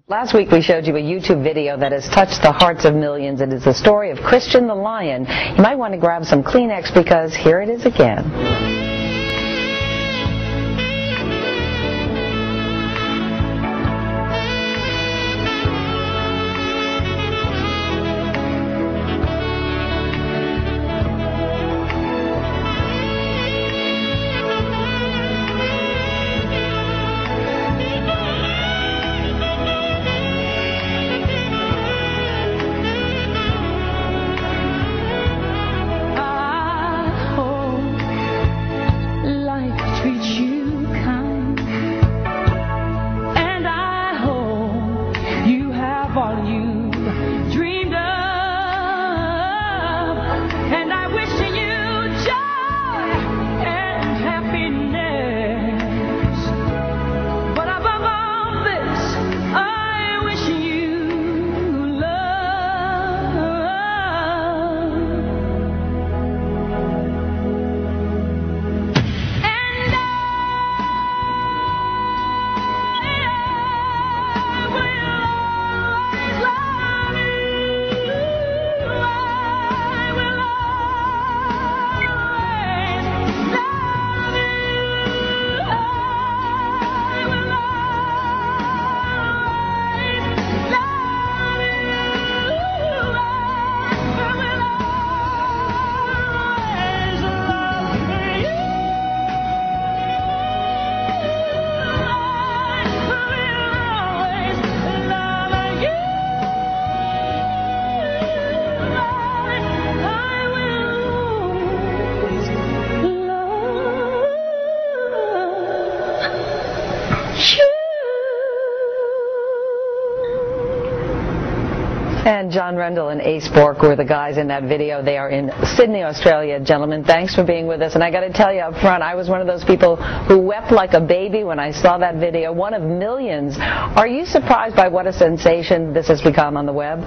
Last week we showed you a YouTube video that has touched the hearts of millions. It is the story of Christian the Lion. You might want to grab some Kleenex because here it is again. And John Rendall and Bourke were the guys in that video. They are in Sydney, Australia. Gentlemen, thanks for being with us. And I got to tell you up front, I was one of those people who wept like a baby when I saw that video, one of millions. Are you surprised by what a sensation this has become on the web?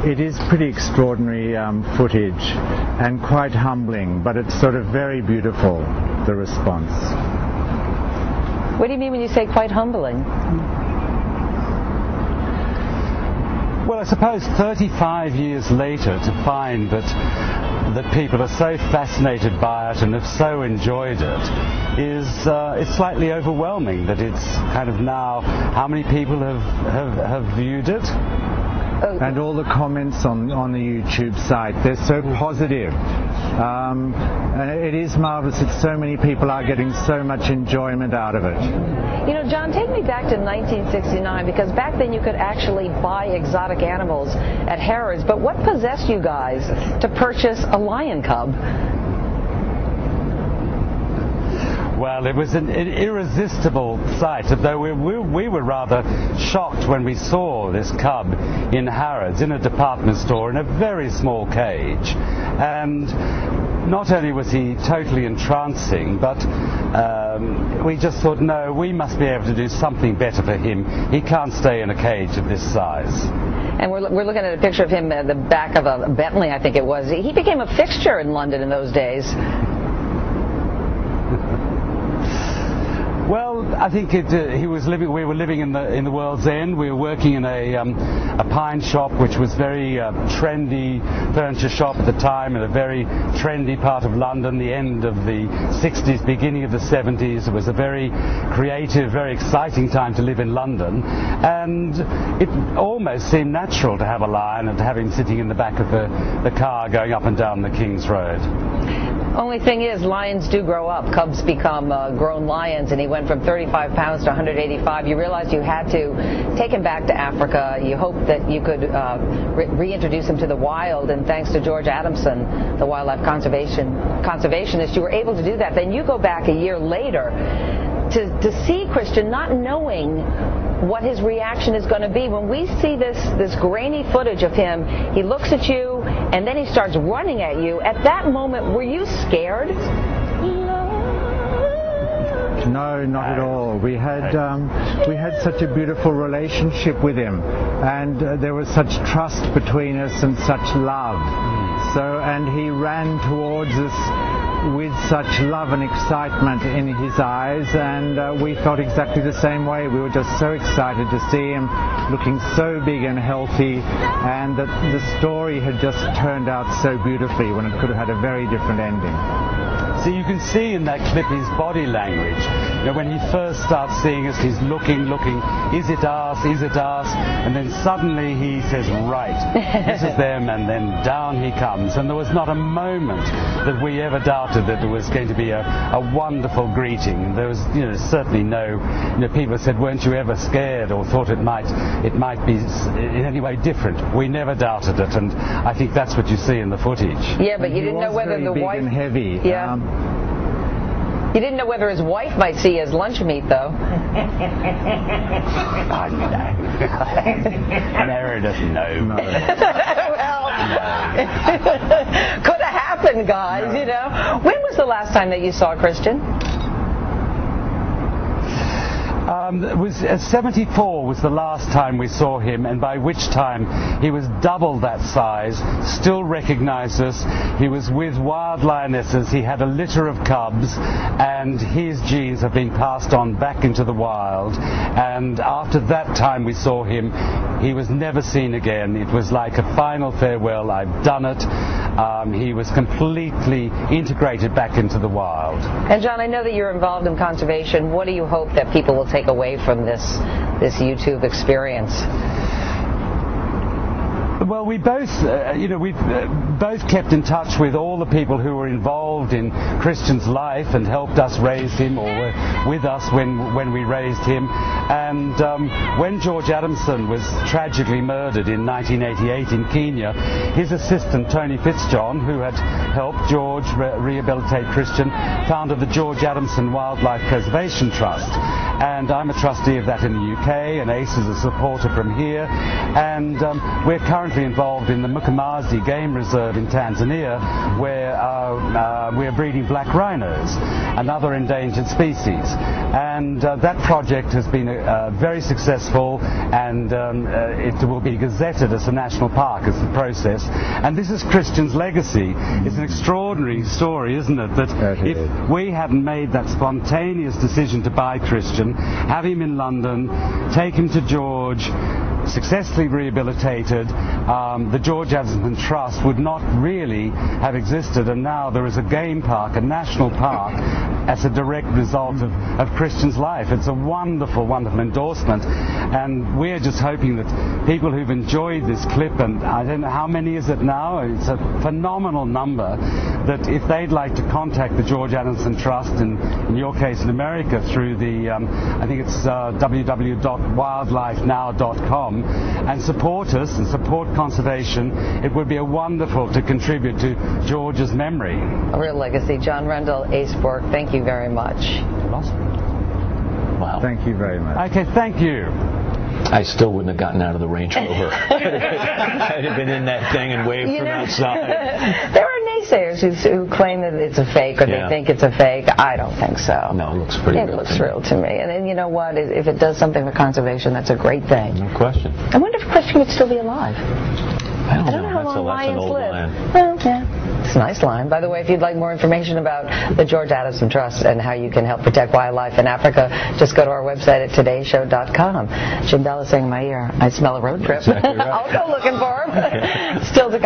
It is pretty extraordinary footage and quite humbling, but it's sort of very beautiful, the response. What do you mean when you say quite humbling? Well, I suppose 35 years later to find that people are so fascinated by it and have so enjoyed it is it's slightly overwhelming. That it's kind of now how many people have viewed it. And all the comments on the YouTube site, they're so positive. And it is marvelous that so many people are getting so much enjoyment out of it. You know, John, take me back to 1969, because back then you could actually buy exotic animals at Harrods. But what possessed you guys to purchase a lion cub? Well, it was an irresistible sight, though we were rather shocked when we saw this cub in Harrods, in a department store, in a very small cage. And not only was he totally entrancing, but we just thought, no, we must be able to do something better for him. He can't stay in a cage of this size. And we're looking at a picture of him at the back of a Bentley, I think it was. He became a fixture in London in those days. Well, I think we were living in the World's End. We were working in a pine shop, which was very trendy furniture shop at the time, in a very trendy part of London, the end of the 60s, beginning of the 70s. It was a very creative, very exciting time to live in London, and it almost seemed natural to have a lion and to have him sitting in the back of the car going up and down the King's Road. Only thing is, lions do grow up. Cubs become grown lions, and he went from 35 pounds to 185. You realized you had to take him back to Africa. You hoped that you could reintroduce him to the wild, and thanks to George Adamson, the wildlife conservationist, you were able to do that. Then you go back a year later to see Christian, not knowing what his reaction is going to be. When we see this grainy footage of him, he looks at you and then he starts running at you. At that moment, were you scared? No, not at all. We had such a beautiful relationship with him, and there was such trust between us and such love. So, and he ran towards us with such love and excitement in his eyes, and we felt exactly the same way. We were just so excited to see him looking so big and healthy, and that the story had just turned out so beautifully when it could have had a very different ending. So you can see in that clip his body language. You know, when he first starts seeing us, he's looking, is it us, is it us? And then suddenly he says, right, this is them, and then down he comes. And there was not a moment that we ever doubted that there was going to be a wonderful greeting. There was, certainly no, people said, weren't you ever scared or thought it might be in any way different? We never doubted it, and I think that's what you see in the footage. Yeah, but you didn't know whether the wife... and heavy. Yeah. You didn't know whether his wife might see as lunch meat, though. Meredith, no. Well, could have happened, guys, When was the last time that you saw Christian? It was 74 was the last time we saw him, and by which time he was double that size, still recognized us. He was with wild lionesses. He had a litter of cubs, and his genes have been passed on back into the wild. And after that time we saw him, he was never seen again. It was like a final farewell. I've done it. He was completely integrated back into the wild. And John, I know that you're involved in conservation. What do you hope that people will take away from this YouTube experience? Well, we both, we've both kept in touch with all the people who were involved in Christian's life and helped us raise him, or were with us when we raised him. And when George Adamson was tragically murdered in 1988 in Kenya, his assistant Tony Fitzjohn, who had helped George rehabilitate Christian, founded the George Adamson Wildlife Preservation Trust. And I'm a trustee of that in the UK, and Ace is a supporter from here. And we're currently involved in the Mukamazi Game Reserve in Tanzania, where we're breeding black rhinos and other endangered species. And that project has been very successful, and it will be gazetted as a national park as the process. And this is Christian's legacy. It's an extraordinary story, isn't it? That if we hadn't made that spontaneous decision to buy Christian, have him in London, take him to George, successfully rehabilitated, the George Adamson Trust would not really have existed, and now there is a game park, a national park, as a direct result of Christian's life. It's a wonderful, wonderful endorsement, and we're just hoping that people who've enjoyed this clip, and I don't know how many is it now, it's a phenomenal number, that if they'd like to contact the George Adamson Trust, and in your case in America through the, I think it's www.wildlifenow.com, and support us and support conservation, it would be wonderful to contribute to George's memory. A real legacy. John Rendall, Ace Bourke, thank you very much. Awesome. Wow. Thank you very much. Okay, thank you. I still wouldn't have gotten out of the Range Rover. I'd have been in that thing and waved from outside. There are naysayers who claim that it's a fake, or they think it's a fake. I don't think so. No, it looks pretty real. It looks real to me. And then, you know what? If it does something for conservation, that's a great thing. No question. I wonder if Christian would still be alive. I don't know how long that's an lions old live. line. Well, yeah. It's a nice line. By the way, if you'd like more information about the George Adamson Trust and how you can help protect wildlife in Africa, just go to our website at todayshow.com. Jim Bell is saying in my ear, I smell a road trip. Exactly right. I'll go looking for him. Still to come.